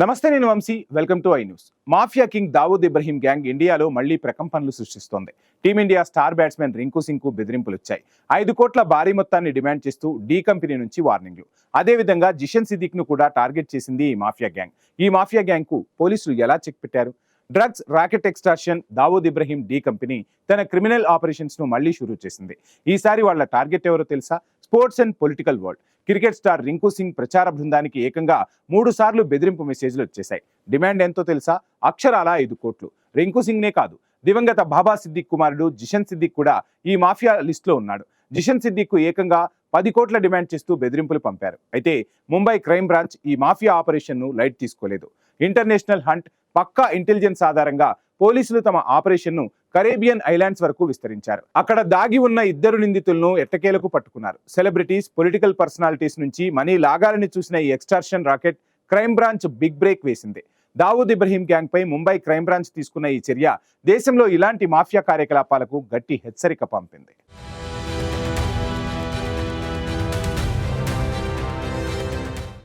నమస్తే, నేను Vamshi. Welcome to i news. Mafia king Dawood Ibrahim gang ఇండియాలో మళ్లీ ప్రకంపనలు సృష్టిస్తోంది. Team India star batsmen Rinku Singh కు బెదిరింపులు వచ్చాయి. 5 కోట్ల భారీ మొత్తాన్ని డిమాండ్ చేస్తూ డి కంపెనీ నుంచి వార్నింగ్లు. అదేవిధంగా జిషన్ సిద్దిక్ ను కూడా టార్గెట్ చేసింది ఈ మాఫియా గ్యాంగ్. ఈ మాఫియా గ్యాంగ్ కు పోలీసులు ఎలా చెక్ పెట్టారు? Drugs, racket extortion. Dawood Ibrahim D company తన క్రిమినల్ ఆపరేషన్స్ ను మళ్లీ షురూ చేసింది. ఈసారి వాళ్ల టార్గెట్ ఎవరో తెలుసా? Sports and political world. Cricket star Rinku Singh ప్రచార బృందానికి ఏకంగా 3 సార్లు బెదిరింపు మెసేజ్లు వచ్చేశాయి. డిమాండ్ ఎంతో తెలుసా? అక్షరాల 5 కోట్లు. రింకు సింగ్నే కాదు, దివంగత బాబా సిద్దిక్ కుమారుడు జిషన్ సిద్దిక్ కూడా ఈ మాఫియా లిస్టులో ఉన్నాడు. జిషన్ సిద్దిక్ కు ఏకంగా 10 కోట్ల డిమాండ్ చేస్తూ బెదిరింపులు పంపారు. అయితే ముంబై క్రైమ్ బ్రాంచ్ ఈ మాఫియా ఆపరేషన్ ను లైట్ తీసుకోలేదు. ఇంటర్నేషనల్ హంట్, పక్కా ఇంటెలిజెన్స్ ఆధారంగా పోలీసులు తమ ఆపరేషన్ ను కరేబియన్ ఐలాండ్స్ వరకు విస్తరించారు. అక్కడ దాగి ఉన్న 2 నిందితులను ఎట్టకేలకు పట్టుకున్నారు. సెలబ్రిటీస్, పొలిటికల్ పర్సనాలిటీస్ నుంచి మనీ లాగాలని చూసిన ఈ extortion racket crime branch big break వేసింది. దావూద్ ఇబ్రహీం గ్యాంగ్ పై ముంబై క్రైమ్ బ్రాంచ్ తీసుకున్న ఈ చర్య దేశంలో ఇలాంటి మాఫియా కార్యకలాపాలకు గట్టి హెచ్చరిక పంపింది.